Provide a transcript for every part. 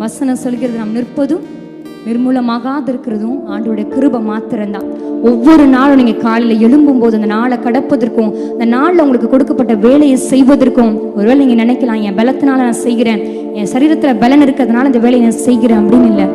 வசனம் சொல்கிறது, நாம் நிற்பதும் நிர்மூலமாகாது இருக்கிறதும் ஆண்டவருடைய கிருபை மாத்திரம்தான். ஒவ்வொரு நாளும் நீங்க காலையில எழும்பும் போது அந்த நாளை கடப்பதற்கும், அந்த நாளில் உங்களுக்கு கொடுக்கப்பட்ட வேலையை செய்வதற்கும், ஒருவேளை நீங்க நினைக்கலாம், என் பலத்தினால நான் செய்கிறேன், என் சரீரத்துல பலன் இருக்கிறதுனால இந்த வேலையை நான் செய்கிறேன் அப்படின்னு இல்லை.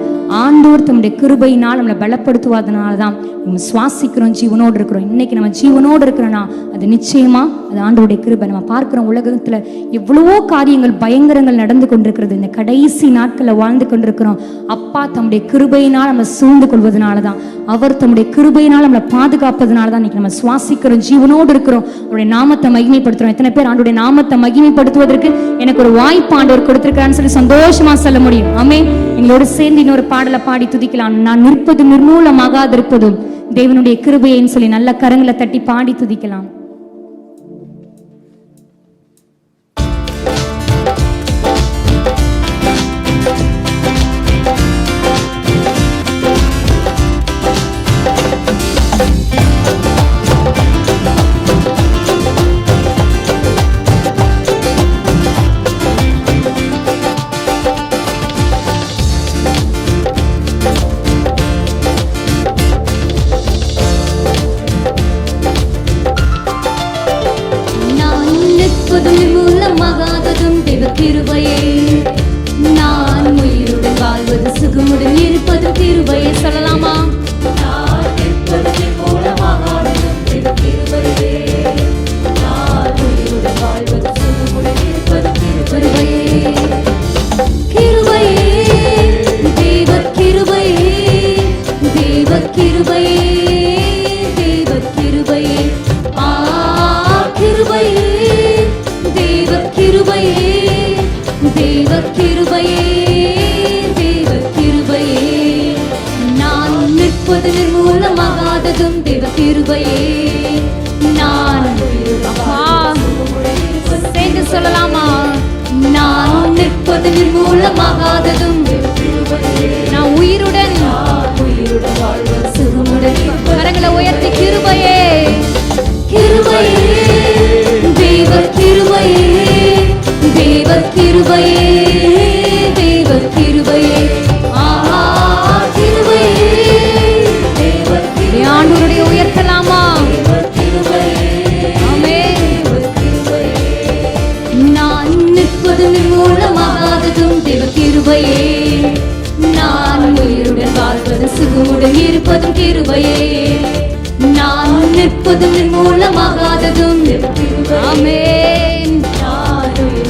ஆண்டவர் தம்முடைய கிருபையினால் நம்மளை பலப்படுத்துவதனாலதான் நம்ம சுவாசிக்கிறோம், ஜீவனோடு இருக்கிறோம். இன்னைக்கு நம்ம ஜீவனோடு இருக்கிறோம்னா அது நிச்சயமா அது ஆண்டவருடைய கிருபை. நம்ம பார்க்கிறோம், உலகத்துல எவ்வளவோ காரியங்கள், பயங்கரங்கள் நடந்து கொண்டிருக்கிறது. இந்த கடைசி நாட்களில் வாழ்ந்து கொண்டிருக்கிறோம். அப்பா தம்முடைய கிருபையினால் நம்ம சூழ்ந்து கொள்வதனாலதான், அவர் தம்முடைய கிருபையினால் நம்மளை பாதுகாப்பதனாலதான் இன்னைக்கு நம்ம சுவாசிக்கிறோம், ஜீவனோடு இருக்கிறோம், அவருடைய நாமத்தை மகிமைப்படுத்துறோம். எத்தனை பேர் ஆண்டவருடைய நாமத்தை மகிமைப்படுத்துவதற்கு எனக்கு ஒரு வாய்ப்பு ஆண்டவர் கொடுத்திருக்கிறான்னு சொல்லி சந்தோஷமா சொல்ல முடியும்? ஆமென். எங்களோடு சேர்ந்து இன்னொரு பாடலை பாடி துதிக்கலாம். நான் நிற்பதும் நிர்மூலமாகாதிருப்பதும் தேவனுடைய கிருபைன்னு சொல்லி நல்ல கரங்களை தட்டி பாடி துதிக்கலாம்.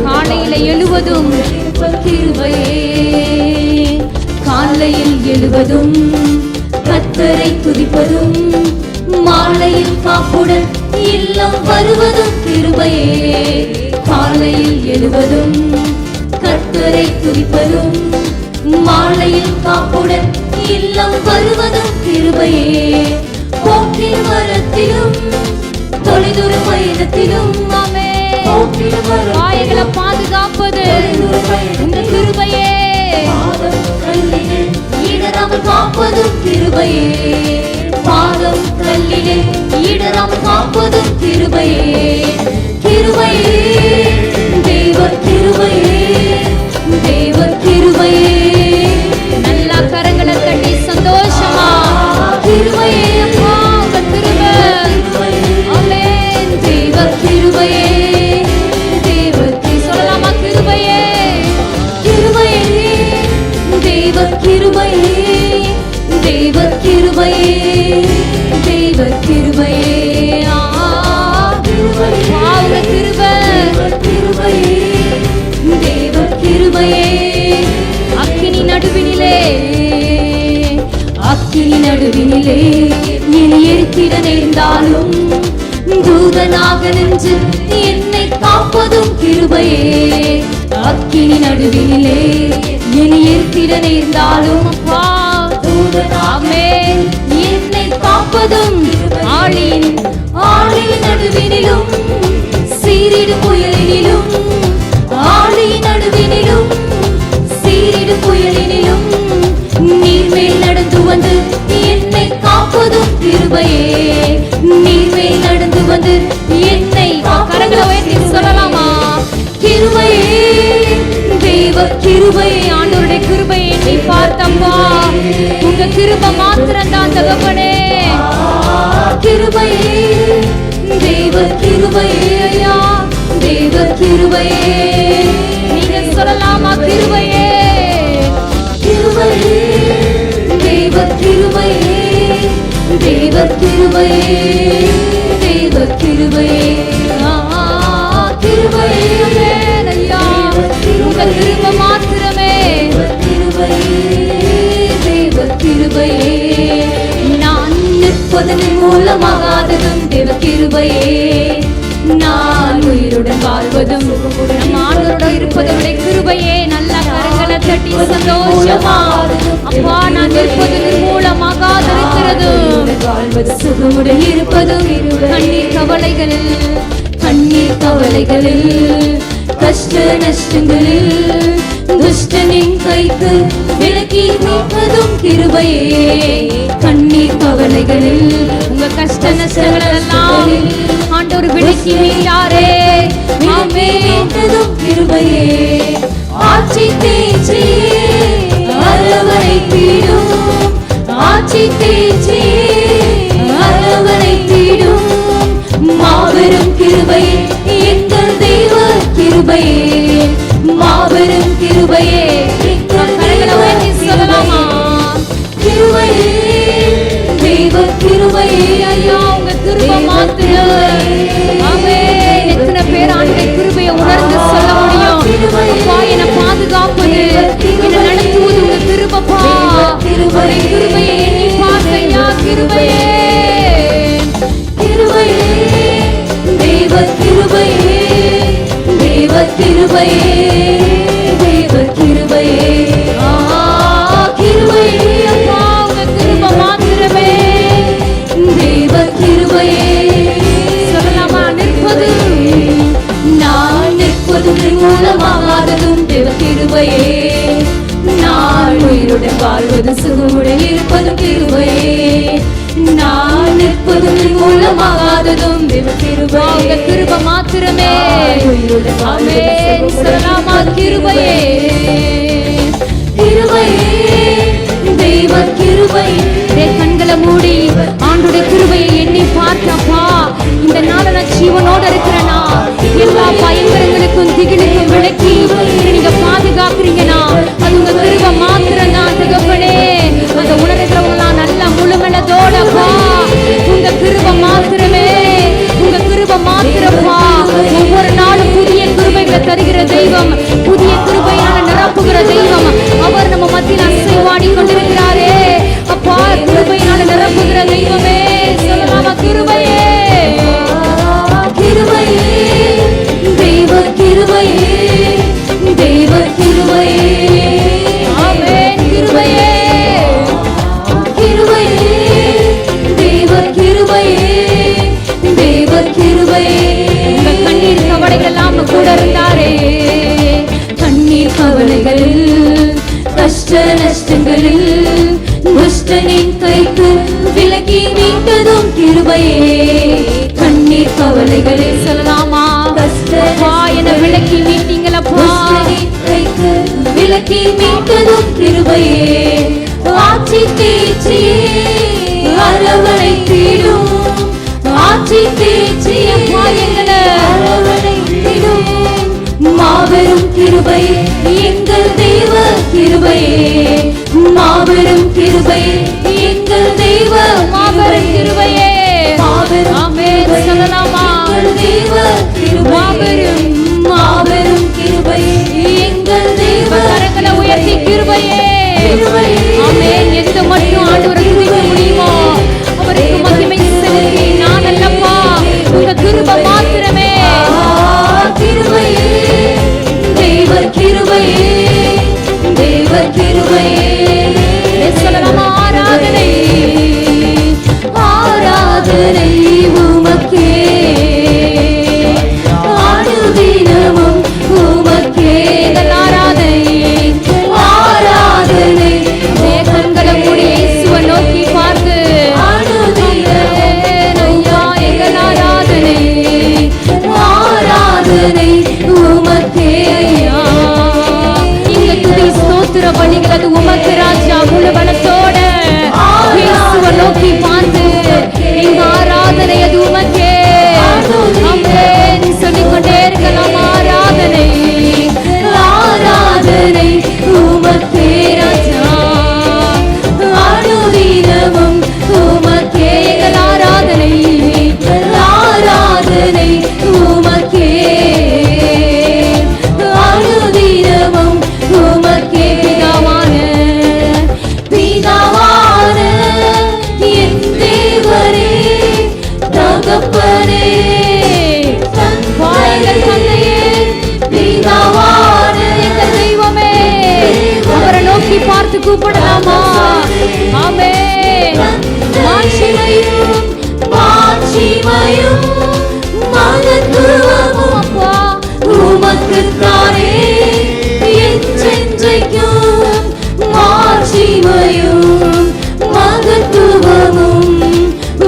காலையில எழுவதும் காலையில் எழுவதும் கர்த்தரை துதிப்பதும், மாலையில் காப்புடன் இல்லம் வருவதும் கிருபையே. காலையில் எழுவதும் கர்த்தரை துதிப்பதும், மாலையில் காப்புடன் இல்லம் வருவதும் கிருபையே. போக்கில் வரத்திலும் தொலைதூர பயணத்திலும் வாய்களை பாதுகாப்பது இந்த கிருபையே. இடராமல் காப்பதும் கிருபையே. பாதம் கல்லிலே இடராமல் காப்பதும் கிருபையே. கிருபையே தேவ கிருபையே, தேவ கிருபையே. நல்லா கரங்களை தட்டி சந்தோஷமா கிருபையே. அப்பா உங்க கிருபை. ஆமென். தேவ கிருபையே, தேவ சொல்லலாமா? கிருபையே, கிருபையே, தேவ கிருபையே, தேவ கிருபையே, தேவ கிருபையே. உங்க கிருபை, கிருபையே, தேவ கிருபையே. அக்கினி நடுவினிலே, அக்கினி நடுவினிலே இனி எரித்திட நேர்ந்தாலும் தூதனாக நின்று என்னை காப்பதும் கிருபையே. அக்கினி நடுவினிலே இனி எரித்திட நேர்ந்தாலும் அப்பா ஆமென் என்னை காப்பதும், ஆளின் நடுவினிலும் சீரிடும் புயலினிலும், ஆளின் நடுவினிலும் சீரிடும் புயலினிலும் நீர்மேல் நடந்து வந்து என்னை காப்பதும் கிருபையே. நீர்மேல் நடந்து வந்து என்னை கரங்களை உயர்த்தி சொல்லலாமா? கிருபையே, தேவ கிருபையே. ஆண்டவருடைய கிருபை கிருபை மாத்திரம்தான் தகப்பனே. கிருபையே தெய்வ கிருபையே ஐயா, தெய்வ கிருபையே. நீங்க சொல்லலாமா? கிருபையே கிருபையே தெய்வ கிருபையே, தெய்வ கிருபையே, தெய்வ கிருபையே. கிருபையே ஐயா, உங்க கிருபை மாத்திரமே. தெய்வ கிருபையே. நான் நிற்பதன் மூலமாகாததும் தெய்வ கிருபையே, நான் உயிருடன் வாழ்வதும் நம்ம ஆண்டவரோட இருப்பதோட கிருபையே. நல்ல கரங்களை தட்டி சந்தோஷமா அப்பா, நான் நிற்பதன் மூலமாகாது இருக்கிறது, வாழ்வது சுகமுடன் இருப்பதும் கண்ணீர் கவலைகளில், கண்ணீர் கவலைகளில், கஷ்ட நஷ்டங்களில் துஷ்டனின் கைக்கு விலக்கி மீட்பதும் கிருபையே. கண்ணீர் கவலைகளில் உங்க கஷ்ட நஷ்டங்கள் எல்லாம் ஆண்டவர் விலக்கி மீட்டாரே. மீட்டதும் கிருபையே. ஆட்சி தேச்சி அரவணை தீடும், ஆட்சி தேச்சி அரவணை தீடும் மாபெரும் கிருபையே, எங்கள் தெய்வ கிருபையே, மாபெரும் கிருபையே. சொல்லலாமா? கிருபையே தெய்வ கிருபையே ஐயா, உங்க கிருபை மாத்திரம். ஆமென். எத்தனை பேர் ஆண்டவருடைய கிருபையை உணர்ந்து சொல்ல முடியும்? அப்பா, என்னை பாதுகாப்பது, என்னை நடத்துவது உங்க கிருபைப்பா. உங்களுடைய கிருபையை எண்ணி பார்க்கையா கிருபையே. கிருபையே தெய்வ கிருபையே, தெய்வ கிருபையே, தெய்வ கிருபையே. கிருபையே அப்பா, உங்க கிருபை மாத்திரமே. தெய்வ கிருபையே. சொல்லலாமா? நிற்பது, நான் நிற்பதும் மூலமாகாததும் தெய்வ கிருபையே, நான் உயிருடன் வாழ்வது சுகமுடன் இருப்பதும் கிருபையே, நான் நிற்பதும் மூலமாகாததும் தெய்வ கிருபையே. உங்க கிருபை மாத்திரமே. உயிருடன் ஆமென். சொல்லலாமா? கிருபையே கிருபையே தெய்வ கிருபையே. கண்களை மூடி ஆண்டுடைய கிருபையை எண்ணி பார்த்தப்பா, இந்த நாள நான் ஜீவனோட இருக்கிறேனா, எல்லா பயங்கரங்களுக்கும் திகிலுக்கும் விலக்கி நீங்க பாதுகாக்கிறீங்கன்னா அது உங்க கிருபை மாத்திரம் தான் தகப்பனே. அந்த உணர்கிறவங்களாம் நல்ல முழுமனதோடப்பா, உங்க கிருபை மாத்திரமே, உங்க கிருபை மாத்திரப்பா. ஒவ்வொரு நாளும் புதிய கிருபைகளை தருகிற தெய்வம், புதிய கிருபையால நிரப்புகிற தெய்வம். அவர் நம்ம மத்தியில் அசைவாடி கொண்டிருக்கிறாரே. அப்பா, கிருபையினால நிரப்புகிற தெய்வமே. சொல்லலாமா? கிருபையே கிருபையே தெய்வ கிருபையே, தெய்வ கிருபையே. ஆமென். கிருபையே கிருபையே தெய்வ கிருபையே, தெய்வ கிருபையே. உங்க கண்ணீர் கவலைகள் எல்லாம் கூட இருந்தாரே. கண்ணீர் கவலைகளில், கஷ்ட நஷ்டங்களில் துஷ்டனின் கைக்கு விலக்கி மீட்டதும் கிருபையே. கண்ணீர் கவலைகளில் சொல்லலாமா? அப்பா, என்னை விலக்கி மீட்டீங்களப்பா. துஷ்டனின் கைக்கு விலக்கி மீட்டதும் கிருபையே. ஆட்சி தேச்சியே அரவணை தீடும், ஆட்சி தேச்சியே எங்களை அரவணை தீடும் மாபெரும் கிருபையே, எங்கள் தெய்வ கிருபையே, மாபெரும் கிருபையே, எங்கள் தெய்வ மாபெரும் கிருபையே. மாபெரும். ஆமென். சொல்லலாமா? எங்கள் தெய்வ கிருபையே, மாபெரும் மாபெரும் கிருபையே, எங்கள் தெய்வ. கரங்களை உயர்த்தி கிருபையே. ஆமென். எந்த மட்டும் ஆண்டவரை துதிக்க முடியுமோ அவருக்கு மகிமை செலுத்தி, நான் அல்லப்பா, உங்க கிருபை மாத்திரமே. கிருபையே தெய்வ கிருபையே, தெய்வ கிருபையே. சொல்லலாமா? ஆராதனை, ஆராதனை உமக்கே, ஆடுதினமும் உமக்கே. ஆராதனை, ஆராதனை கண்களை மூடி இயேசுவை நோக்கி பார்த்து, ஆடுதினமும் ஐயா, எங்கள் ஆராதனை, ஆராதனை உமக்கே ஐயா. இங்க துதி ஸ்தோத்திர பலிகள் அது உமக்கு கூப்பிடலாமா? ஆமென். மாட்சிமையும் மாட்சிமையும் மகத்துவமும் அப்பா உமக்குத்தானே என்றென்றைக்கும். மாட்சிமையும் மகத்துவமும்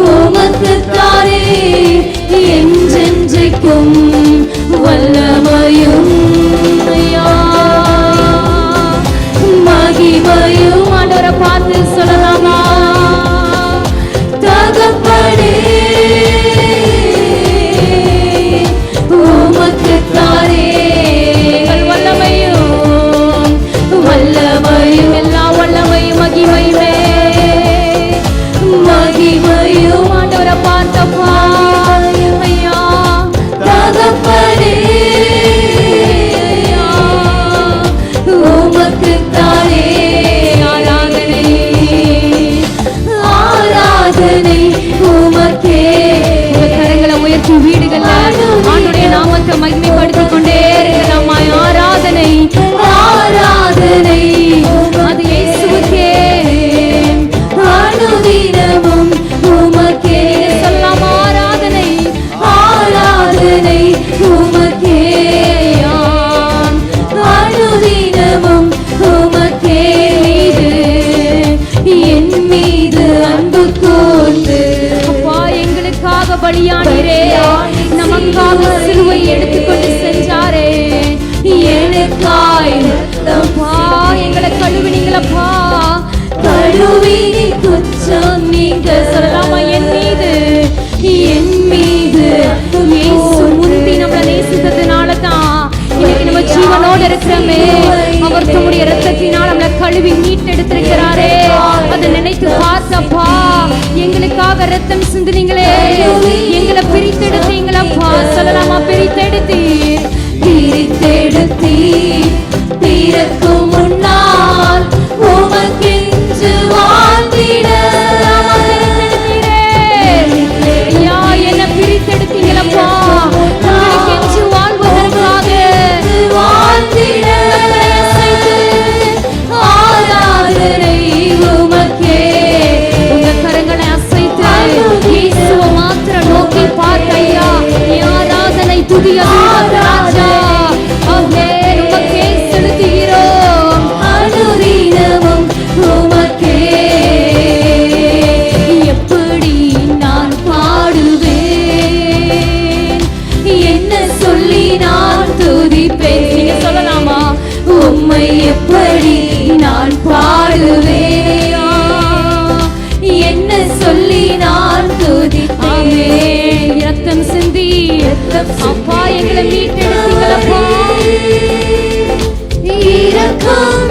உமக்குத்தானே என்றென்றைக்கும். வல்லமையும் ஐயா மகிமையும் ஆண்டவரை பார்த்து சொல்லலாமா? தகப்பனே உமக்குத்தானே வல்லமையும் வல்லமையும் எல்லா வல்லமையும் மகிமையுமே மகிமையும் ஆண்டவரை பார்த்தப்பா ஐயா தகப்பனே உமக்குத்தானே ஆராதனை ஆராதனை உமக்கே. உங்க கரங்களை உயர்த்தி வீடுகள்ல ஆண்டுடைய நாமத்தை மகிமைப்படுத்திக் கொண்டே இருக்கலாம். ஆராதனை ஆராதனை அது இயேசுவுக்கே. அனுதினமும் உமக்கே. சொல்லலாம் ஆராதனை ஆராதனை உமக்கே. அனுதினமும் உமக்கே. என் மீது அன்பு கூர்ந்து அப்பா எங்களுக்காக பலியானீரே, நமக்காக சிலுவை எடுத்துக்கொண்டு சென்றாரே. எனக்காய் அப்பா எங்களை கழுவினீங்களப்பா. கழுவி குற்றம் நீங்க. சொல்லலாமா? என் மீது இயேசு முந்தி நம்மளை நேசித்ததுனால தான் இன்னைக்கு நம்ம ஜீவனோடு இருக்கிறோமே. அவர் தம்முடைய இரத்தத்தினால் நம்மளை கழுவி மீட்டெடுத்திருக்கிறாரே. அதை நினைத்து பார்த்தப்பா, எங்களுக்காக ரத்தம் சிந்தினீங்களே, எங்களை பிரித்தெடுத்தீங்களப்பா. சொல்லலாமா? பிரித்தெடுத்தீர் பிரித்தெடுத்தீர். பிறக்கும் முன்னால் உமக்கென்று வாழ்ந்திட ஐயா என்னை பிரித்தெடுத்தீங்களப்பா, உங்களுக்கென்று வாழ்வதற்காக. வாழ்ந்திட. ஆராதனை உமக்கே. உங்க கரங்களை அசைத்து இயேசுவை மாத்திரம் நோக்கி பார்க்க ஐயா. ஆராதனை துதி ராஜா. ஆமென். உமக்கே செலுத்துகிறோம். அனுதினமும் உமக்கே. எப்படி நான் பாடுவேன், என்ன சொல்லி நான் துதிப்பேன். நீங்க சொல்லலாமா? உம்மை எப்படி நான் பாடுவேன், என்ன சொல்லி நான் துதிப்பேன். ஆமென். இரத்தம் சிந்தி அப்பா எங்களை மீட்டெடுத்தீங்களப்பா. இரக்கம்